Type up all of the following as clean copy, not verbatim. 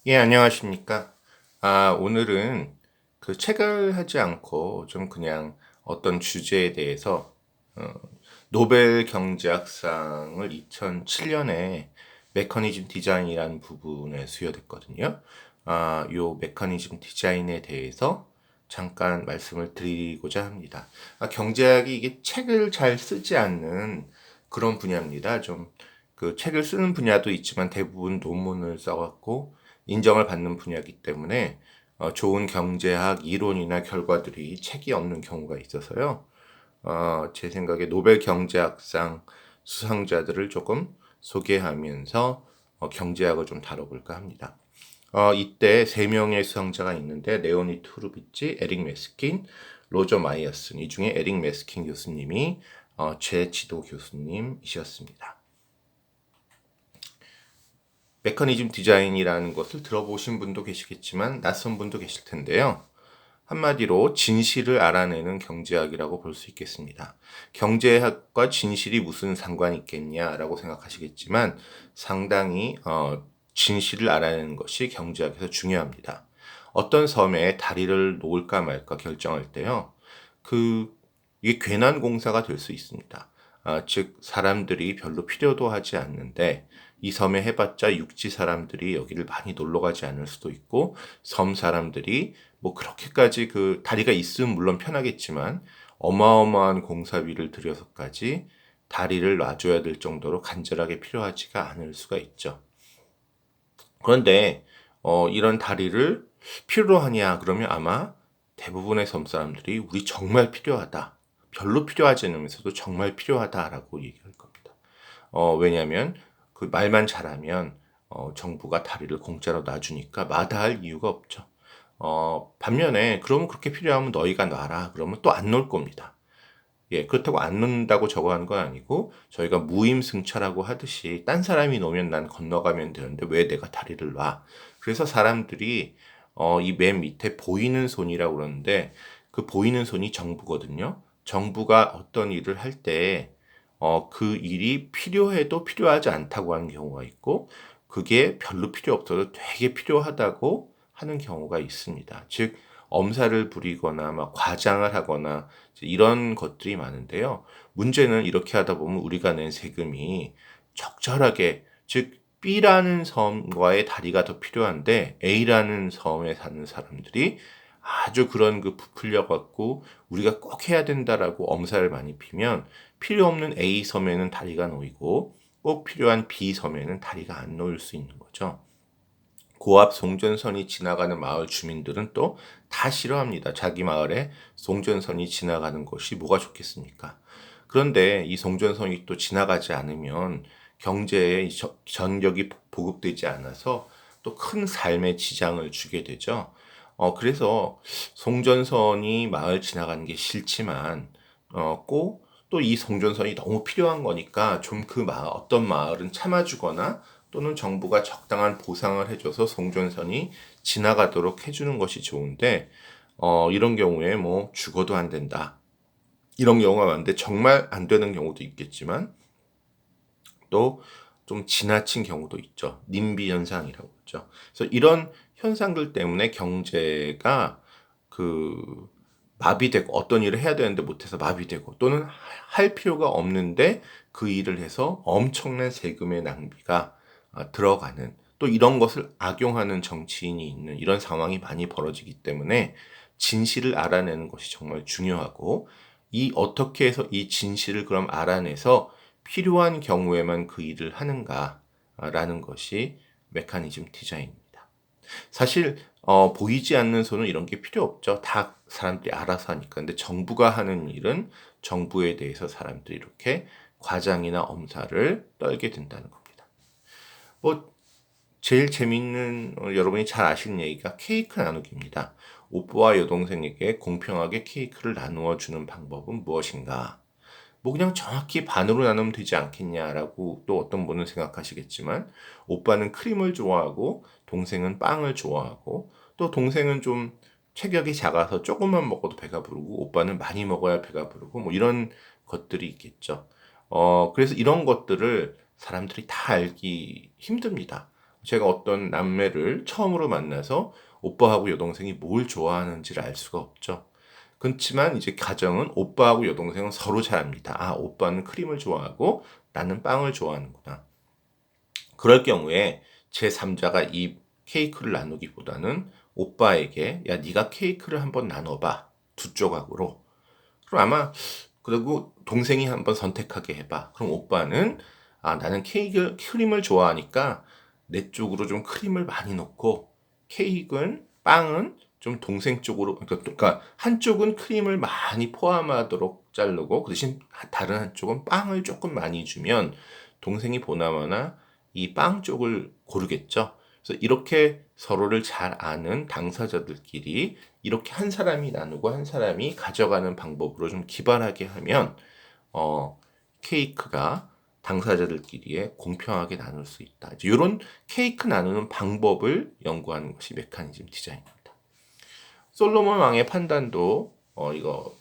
예, 안녕하십니까. 오늘은 그 책을 하지 않고 좀 그냥 어떤 주제에 대해서 어, 노벨 경제학상을 2007년에 메커니즘 디자인이라는 부분에 수여됐거든요. 요 메커니즘 디자인에 대해서 잠깐 말씀을 드리고자 합니다. 경제학이 이게 책을 잘 쓰지 않는 그런 분야입니다. 좀 그 책을 쓰는 분야도 있지만 대부분 논문을 써갖고 인정을 받는 분야이기 때문에 좋은 경제학 이론이나 결과들이 책이 없는 경우가 있어서요. 제 생각에 노벨 경제학상 수상자들을 조금 소개하면서 경제학을 좀 다뤄볼까 합니다. 이때 세 명의 수상자가 있는데 레오니드 후르비치, 에릭 메스킨, 로저 마이어슨. 이 중에 에릭 메스킨 교수님이 제 지도 교수님이셨습니다. 메커니즘 디자인이라는 것을 들어보신 분도 계시겠지만 낯선 분도 계실 텐데요. 한마디로 진실을 알아내는 경제학이라고 볼 수 있겠습니다. 경제학과 진실이 무슨 상관이 있겠냐라고 생각하시겠지만 상당히 진실을 알아내는 것이 경제학에서 중요합니다. 어떤 섬에 다리를 놓을까 말까 결정할 때요. 이게 괜한 공사가 될 수 있습니다. 즉 사람들이 별로 필요도 하지 않는데 이 섬에 해봤자 육지 사람들이 여기를 많이 놀러 가지 않을 수도 있고 섬 사람들이 뭐 그렇게까지 그 다리가 있으면 물론 편하겠지만 어마어마한 공사비를 들여서까지 다리를 놔줘야 될 정도로 간절하게 필요하지가 않을 수가 있죠. 그런데 이런 다리를 필요로 하냐 그러면 아마 대부분의 섬 사람들이 우리 정말 필요하다. 별로 필요하지 않으면서도 정말 필요하다라고 얘기할 겁니다. 왜냐하면 그 말만 잘하면 정부가 다리를 공짜로 놔주니까 마다할 이유가 없죠. 반면에 그러면 그렇게 필요하면 너희가 놔라. 그러면 또 안 놓을 겁니다. 예, 그렇다고 안 놓는다고 저거 하는 건 아니고 저희가 무임승차라고 하듯이 딴 사람이 놓으면 난 건너가면 되는데 왜 내가 다리를 놔? 그래서 사람들이 이 맨 밑에 보이는 손이라고 그러는데 그 보이는 손이 정부거든요. 정부가 어떤 일을 할 때 그 일이 필요해도 필요하지 않다고 하는 경우가 있고 그게 별로 필요 없어도 되게 필요하다고 하는 경우가 있습니다. 즉 엄살을 부리거나 막 과장을 하거나 이런 것들이 많은데요. 문제는 이렇게 하다 보면 우리가 낸 세금이 적절하게 즉 B라는 섬과의 다리가 더 필요한데 A라는 섬에 사는 사람들이 아주 그런 그 부풀려 갖고 우리가 꼭 해야 된다라고 엄살을 많이 피면 필요 없는 A 섬에는 다리가 놓이고 꼭 필요한 B 섬에는 다리가 안 놓일 수 있는 거죠. 고압 송전선이 지나가는 마을 주민들은 또 다 싫어합니다. 자기 마을에 송전선이 지나가는 것이 뭐가 좋겠습니까? 그런데 이 송전선이 또 지나가지 않으면 경제에 전력이 보급되지 않아서 또 큰 삶의 지장을 주게 되죠. 그래서 송전선이 마을 지나가는 게 싫지만, 꼭 또 이 송전선이 너무 필요한 거니까 좀 그 마을, 어떤 마을은 참아주거나 또는 정부가 적당한 보상을 해줘서 송전선이 지나가도록 해주는 것이 좋은데, 이런 경우에 뭐 죽어도 안 된다. 이런 경우가 많은데 정말 안 되는 경우도 있겠지만 또 좀 지나친 경우도 있죠. 님비 현상이라고 하죠. 그래서 이런 현상들 때문에 경제가 그 마비되고 어떤 일을 해야 되는데 못해서 마비되고 또는 할 필요가 없는데 그 일을 해서 엄청난 세금의 낭비가 들어가는 또 이런 것을 악용하는 정치인이 있는 이런 상황이 많이 벌어지기 때문에 진실을 알아내는 것이 정말 중요하고 이 어떻게 해서 이 진실을 그럼 알아내서 필요한 경우에만 그 일을 하는가라는 것이 메커니즘 디자인입니다. 사실 보이지 않는 손은 이런 게 필요 없죠. 다 사람들이 알아서 하니까. 근데 정부가 하는 일은 정부에 대해서 사람들이 이렇게 과장이나 엄살을 떨게 된다는 겁니다. 뭐 제일 재밌는 여러분이 잘 아시는 얘기가 케이크 나누기입니다. 오빠와 여동생에게 공평하게 케이크를 나누어 주는 방법은 무엇인가? 뭐 그냥 정확히 반으로 나누면 되지 않겠냐라고 또 어떤 분은 생각하시겠지만 오빠는 크림을 좋아하고 동생은 빵을 좋아하고 또 동생은 좀 체격이 작아서 조금만 먹어도 배가 부르고 오빠는 많이 먹어야 배가 부르고 뭐 이런 것들이 있겠죠. 그래서 이런 것들을 사람들이 다 알기 힘듭니다. 제가 어떤 남매를 처음으로 만나서 오빠하고 여동생이 뭘 좋아하는지를 알 수가 없죠. 그렇지만 이제 가정은 오빠하고 여동생은 서로 잘 압니다. 아, 오빠는 크림을 좋아하고 나는 빵을 좋아하는구나. 그럴 경우에 제3자가 이 케이크를 나누기보다는 오빠에게 야, 네가 케이크를 한번 나눠봐. 두 조각으로. 그럼 아마 그리고 동생이 한번 선택하게 해봐. 그럼 오빠는 아, 나는 크림을 좋아하니까 내 쪽으로 좀 크림을 많이 넣고 빵은 좀 동생 쪽으로 그러니까 한쪽은 크림을 많이 포함하도록 자르고 그 대신 다른 한쪽은 빵을 조금 많이 주면 동생이 보나마나 이 빵 쪽을 고르겠죠. 그래서 이렇게 서로를 잘 아는 당사자들끼리 이렇게 한 사람이 나누고 한 사람이 가져가는 방법으로 좀 기발하게 하면 케이크가 당사자들끼리에 공평하게 나눌 수 있다. 이런 케이크 나누는 방법을 연구하는 것이 메커니즘 디자인입니다. 솔로몬 왕의 판단도 이거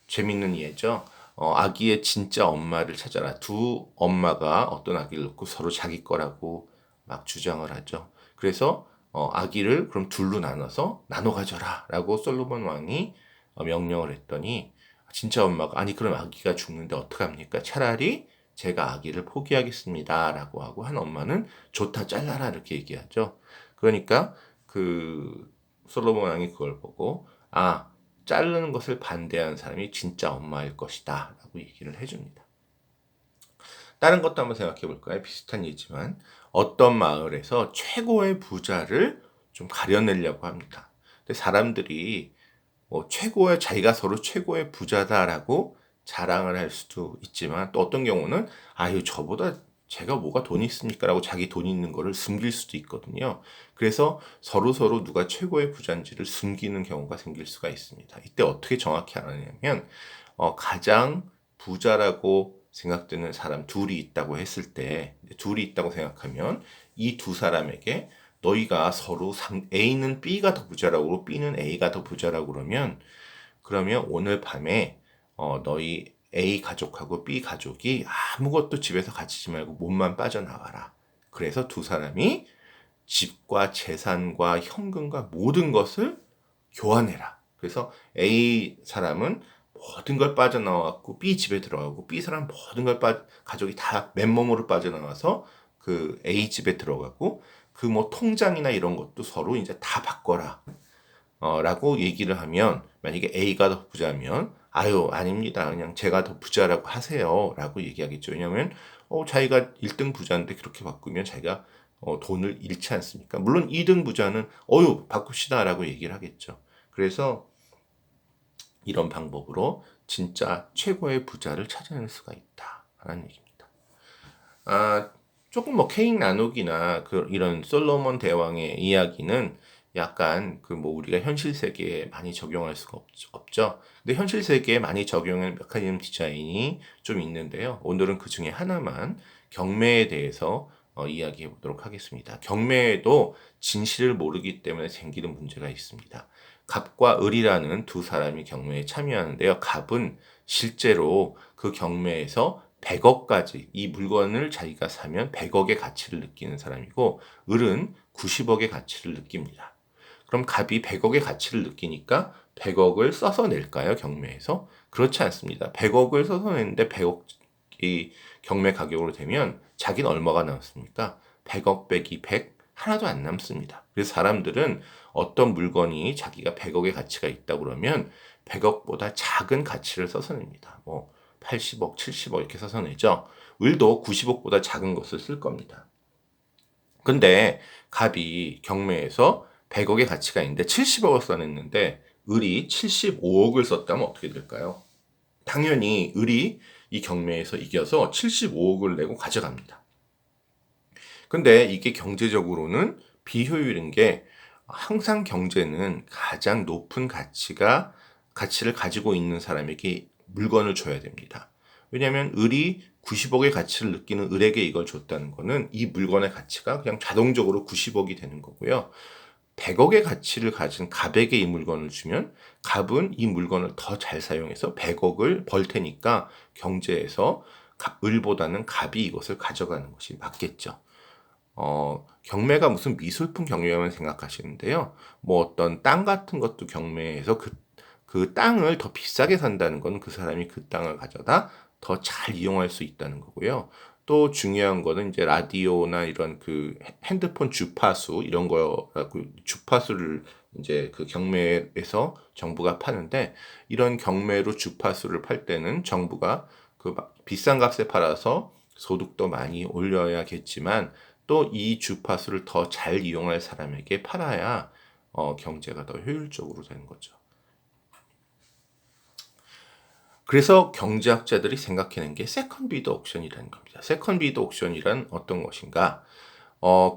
재밌는 예죠. 아기의 진짜 엄마를 찾아라. 두 엄마가 어떤 아기를 놓고 서로 자기 거라고 막 주장을 하죠. 그래서 아기를 그럼 둘로 나눠서 나눠 가져라라고 솔로몬 왕이 명령을 했더니 진짜 엄마가 아니 그럼 아기가 죽는데 어떡합니까? 차라리 제가 아기를 포기하겠습니다라고 하고 한 엄마는 좋다 잘라라 이렇게 얘기하죠. 그러니까 그 솔로몬 왕이 그걸 보고 아 자르는 것을 반대하는 사람이 진짜 엄마일 것이다 라고 얘기를 해줍니다. 다른 것도 한번 생각해 볼까요? 비슷한 예지만 어떤 마을에서 최고의 부자를 좀 가려내려고 합니다. 근데 사람들이 자기가 서로 최고의 부자다라고 자랑을 할 수도 있지만 또 어떤 경우는 아유 저보다 제가 뭐가 돈이 있습니까라고 자기 돈 있는 거를 숨길 수도 있거든요. 그래서 서로 누가 최고의 부자인지를 숨기는 경우가 생길 수가 있습니다. 이때 어떻게 정확히 알아내냐면 가장 부자라고 생각되는 사람 둘이 있다고 했을 때 둘이 있다고 생각하면 이 두 사람에게 너희가 서로 A는 B가 더 부자라고 B는 A가 더 부자라고 그러면 오늘 밤에 너희 A 가족하고 B 가족이 아무것도 집에서 가지지 말고 몸만 빠져나와라. 그래서 두 사람이 집과 재산과 현금과 모든 것을 교환해라. 그래서 A 사람은 모든 걸 빠져나와갖고 B 집에 들어가고 B 사람 모든 걸 가족이 다 맨몸으로 빠져나와서 그 A 집에 들어가고 그 뭐 통장이나 이런 것도 서로 이제 다 바꿔라. 라고 얘기를 하면 만약에 A가 더 부자면 아유 아닙니다. 그냥 제가 더 부자라고 하세요. 라고 얘기하겠죠. 왜냐하면 자기가 1등 부자인데 그렇게 바꾸면 자기가 돈을 잃지 않습니까? 물론 2등 부자는 바꿉시다 라고 얘기를 하겠죠. 그래서 이런 방법으로 진짜 최고의 부자를 찾아낼 수가 있다라는 얘기입니다. 조금 케이크 나누기나 이런 솔로몬 대왕의 이야기는 약간 우리가 현실 세계에 많이 적용할 수가 없죠. 근데 현실 세계에 많이 적용하는 메커니즘 디자인이 좀 있는데요. 오늘은 그 중에 하나만 경매에 대해서 이야기해 보도록 하겠습니다. 경매에도 진실을 모르기 때문에 생기는 문제가 있습니다. 갑과 을이라는 두 사람이 경매에 참여하는데요. 갑은 실제로 그 경매에서 100억까지 이 물건을 자기가 사면 100억의 가치를 느끼는 사람이고 을은 90억의 가치를 느낍니다. 그럼 갑이 100억의 가치를 느끼니까 100억을 써서 낼까요? 경매에서? 그렇지 않습니다. 100억을 써서 냈는데 100억이 경매 가격으로 되면 자기는 얼마가 남습니까? 100억 빼기 100 하나도 안 남습니다. 그래서 사람들은 어떤 물건이 자기가 100억의 가치가 있다 그러면 100억보다 작은 가치를 써서 냅니다. 80억, 70억 이렇게 써서 내죠. 을도 90억보다 작은 것을 쓸 겁니다. 근데 갑이 경매에서 100억의 가치가 있는데 70억을 써냈는데 을이 75억을 썼다면 어떻게 될까요? 당연히 을이 이 경매에서 이겨서 75억을 내고 가져갑니다. 근데 이게 경제적으로는 비효율인 게 항상 경제는 가장 높은 가치를 가지고 있는 사람에게 물건을 줘야 됩니다. 왜냐하면 을이 90억의 가치를 느끼는 을에게 이걸 줬다는 거는 이 물건의 가치가 그냥 자동적으로 90억이 되는 거고요. 100억의 가치를 가진 갑에게 이 물건을 주면 갑은 이 물건을 더 잘 사용해서 100억을 벌 테니까 경제에서 을보다는 갑이 이것을 가져가는 것이 맞겠죠. 경매가 무슨 미술품 경매만 생각하시는데요. 뭐 어떤 땅 같은 것도 경매해서 그 땅을 더 비싸게 산다는 건 그 사람이 그 땅을 가져다 더 잘 이용할 수 있다는 거고요. 또 중요한 거는 이제 라디오나 이런 그 핸드폰 주파수 이런 거, 그 주파수를 이제 그 경매에서 정부가 파는데, 이런 경매로 주파수를 팔 때는 정부가 그 비싼 값에 팔아서 소득도 많이 올려야겠지만, 또 이 주파수를 더 잘 이용할 사람에게 팔아야 경제가 더 효율적으로 되는 거죠. 그래서 경제학자들이 생각하는 게 세컨 비드 옥션이라는 겁니다. 세컨 비드 옥션이란 어떤 것인가?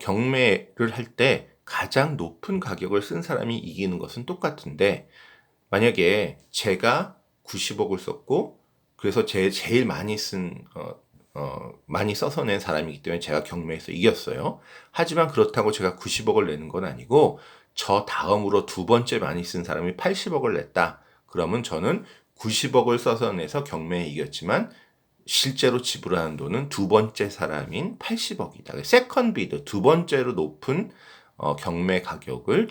경매를 할 때 가장 높은 가격을 쓴 사람이 이기는 것은 똑같은데, 만약에 제가 90억을 썼고, 그래서 제일 많이 써서 낸 사람이기 때문에 제가 경매에서 이겼어요. 하지만 그렇다고 제가 90억을 내는 건 아니고, 저 다음으로 두 번째 많이 쓴 사람이 80억을 냈다. 그러면 저는 90억을 써서 내서 경매에 이겼지만, 실제로 지불하는 돈은 두 번째 사람인 80억이다. 세컨 비드, 두 번째로 높은 경매 가격을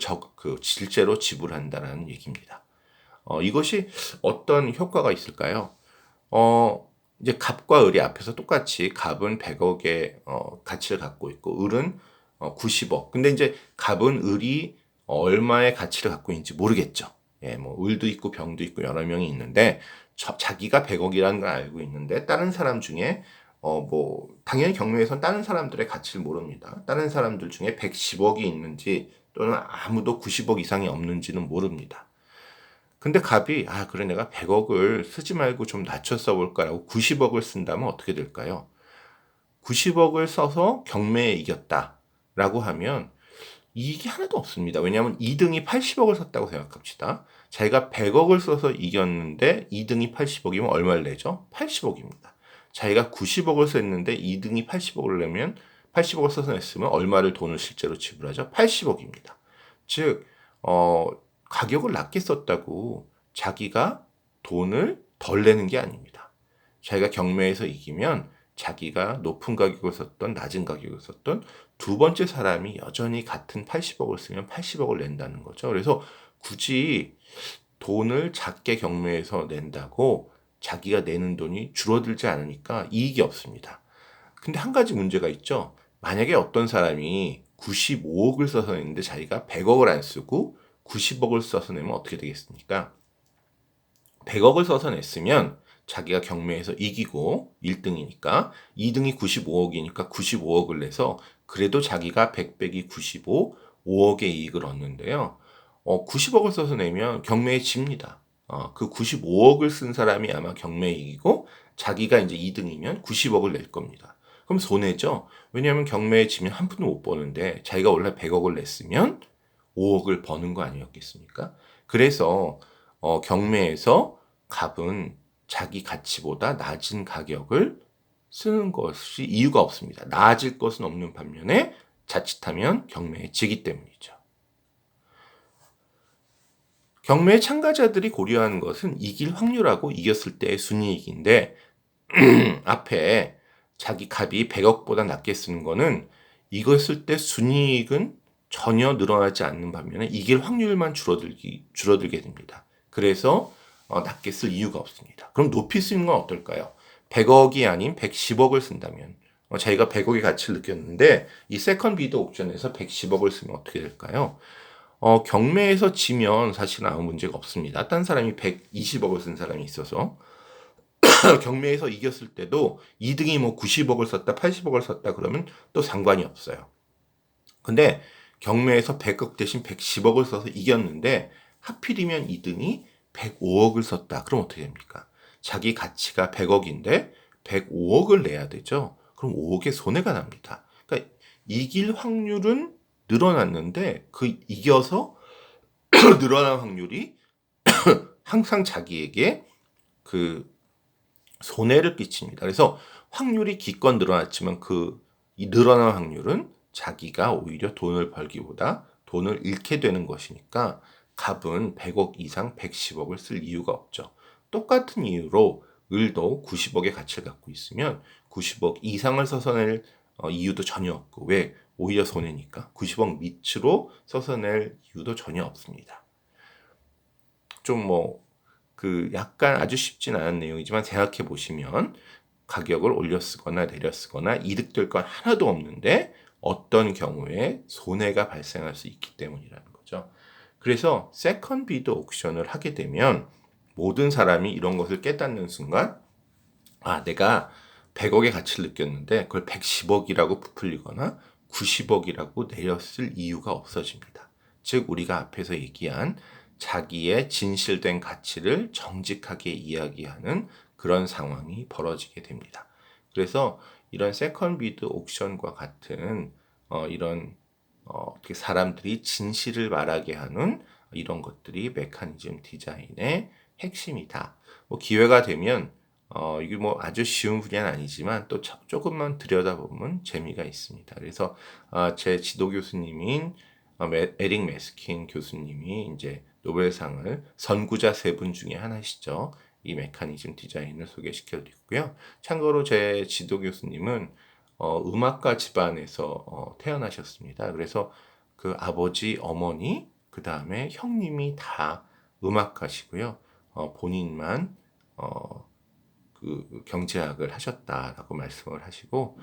실제로 지불한다는 얘기입니다. 이것이 어떤 효과가 있을까요? 이제 갑과 을이 앞에서 똑같이 갑은 100억의 가치를 갖고 있고 을은 90억. 근데 이제 갑은 을이 얼마의 가치를 갖고 있는지 모르겠죠. 예, 뭐 을도 있고 병도 있고 여러 명이 있는데 자기가 100억이라는 걸 알고 있는데 다른 사람 중에 뭐 당연히 경매에선 다른 사람들의 가치를 모릅니다. 다른 사람들 중에 110억이 있는지 또는 아무도 90억 이상이 없는지는 모릅니다. 근데 갑이 그래 내가 100억을 쓰지 말고 좀 낮춰 써볼까라고 90억을 쓴다면 어떻게 될까요? 90억을 써서 경매에 이겼다라고 하면 이익이 하나도 없습니다. 왜냐하면 2등이 80억을 썼다고 생각합시다. 자기가 100억을 써서 이겼는데 2등이 80억이면 얼마를 내죠? 80억입니다. 자기가 90억을 썼는데 2등이 80억을 내면 80억을 써서 냈으면 얼마를 돈을 실제로 지불하죠? 80억입니다. 즉 가격을 낮게 썼다고 자기가 돈을 덜 내는 게 아닙니다. 자기가 경매에서 이기면 자기가 높은 가격을 썼던 낮은 가격을 썼던 두 번째 사람이 여전히 같은 80억을 쓰면 80억을 낸다는 거죠. 그래서 굳이 돈을 작게 경매에서 낸다고 자기가 내는 돈이 줄어들지 않으니까 이익이 없습니다. 근데 한 가지 문제가 있죠. 만약에 어떤 사람이 95억을 써서 냈는데 자기가 100억을 안 쓰고 90억을 써서 내면 어떻게 되겠습니까? 100억을 써서 냈으면 자기가 경매에서 이기고 1등이니까 2등이 95억이니까 95억을 내서 그래도 자기가 100 빼기 95, 5억의 이익을 얻는데요. 90억을 써서 내면 경매에 집니다. 그 95억을 쓴 사람이 아마 경매에 이기고 자기가 이제 2등이면 90억을 낼 겁니다. 그럼 손해죠. 왜냐하면 경매에 지면 한 푼도 못 버는데 자기가 원래 100억을 냈으면 5억을 버는 거 아니었겠습니까? 그래서 경매에서 갑은 자기 가치보다 낮은 가격을 쓰는 것이 이유가 없습니다. 나아질 것은 없는 반면에 자칫하면 경매에 지기 때문이죠. 경매에 참가자들이 고려하는 것은 이길 확률하고 이겼을 때의 순이익인데 앞에 자기 갑이 100억보다 낮게 쓰는 거는 이겼을 때 순이익은 전혀 늘어나지 않는 반면에 이길 확률만 줄어들게 됩니다. 그래서 낮게 쓸 이유가 없습니다. 그럼 높이 쓰는 건 어떨까요? 100억이 아닌 110억을 쓴다면 자기가 100억의 가치를 느꼈는데 이 세컨 비드 옥션에서 110억을 쓰면 어떻게 될까요? 경매에서 지면 사실은 아무 문제가 없습니다. 딴 사람이 120억을 쓴 사람이 있어서 경매에서 이겼을 때도 2등이 뭐 90억을 썼다 80억을 썼다 그러면 또 상관이 없어요. 근데 경매에서 100억 대신 110억을 써서 이겼는데 하필이면 2등이 105억을 썼다. 그럼 어떻게 됩니까? 자기 가치가 100억인데 105억을 내야 되죠. 그럼 5억의 손해가 납니다. 그러니까 이길 확률은 늘어났는데 그 이겨서 늘어난 확률이 항상 자기에게 그 손해를 끼칩니다. 그래서 확률이 기껏 늘어났지만 이 늘어난 확률은 자기가 오히려 돈을 벌기보다 돈을 잃게 되는 것이니까 갑은 100억 이상 110억을 쓸 이유가 없죠. 똑같은 이유로 을도 90억의 가치를 갖고 있으면 90억 이상을 써서 낼 이유도 전혀 없고 왜? 오히려 손해니까 90억 밑으로 써서 낼 이유도 전혀 없습니다. 좀 약간 아주 쉽진 않은 내용이지만 생각해 보시면 가격을 올려 쓰거나 내려 쓰거나 이득될 건 하나도 없는데 어떤 경우에 손해가 발생할 수 있기 때문이라는 거죠. 그래서 세컨 비드 옥션을 하게 되면 모든 사람이 이런 것을 깨닫는 순간 내가 100억의 가치를 느꼈는데 그걸 110억이라고 부풀리거나 90억이라고 내렸을 이유가 없어집니다. 즉 우리가 앞에서 얘기한 자기의 진실된 가치를 정직하게 이야기하는 그런 상황이 벌어지게 됩니다. 그래서 이런 세컨 비드 옥션과 같은 이런 어떻게 사람들이 진실을 말하게 하는 이런 것들이 메커니즘 디자인의 핵심이다. 기회가 되면 이게 아주 쉬운 분야는 아니지만 또 조금만 들여다보면 재미가 있습니다. 그래서 제 지도 교수님인 에릭 메스킨 교수님이 이제 노벨상을 선구자 3분 중에 하나시죠. 이 메커니즘 디자인을 소개시켜드리고요. 참고로 제 지도 교수님은 음악가 집안에서 태어나셨습니다. 그래서 그 아버지, 어머니, 그 다음에 형님이 다 음악가시고요. 본인만 그 경제학을 하셨다라고 말씀을 하시고,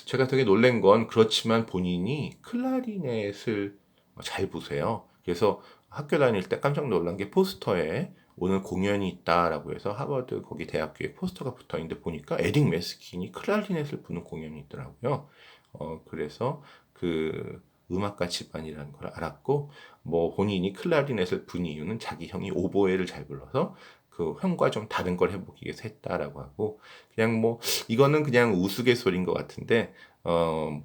제가 되게 놀란 건 그렇지만 본인이 클라리넷을 잘 부세요. 그래서 학교 다닐 때 깜짝 놀란 게 포스터에 오늘 공연이 있다라고 해서 하버드 거기 대학교에 포스터가 붙어 있는데 보니까 에릭 메스킨이 클라리넷을 부는 공연이 있더라고요. 그래서 그 음악가 집안이라는 걸 알았고, 본인이 클라리넷을 분 이유는 자기 형이 오보에를 잘 불러서 그 형과 좀 다른 걸 해보기 위해서 했다라고 하고, 그냥 이거는 그냥 우스갯소리인 것 같은데,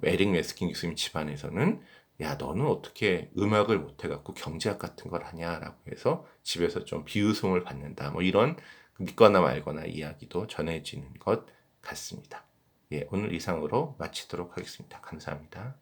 에릭 메스킨 교수님 집안에서는 야, 너는 어떻게 음악을 못해갖고 경제학 같은 걸 하냐라고 해서 집에서 좀 비웃음을 받는다. 이런 믿거나 말거나 이야기도 전해지는 것 같습니다. 예, 오늘 이상으로 마치도록 하겠습니다. 감사합니다.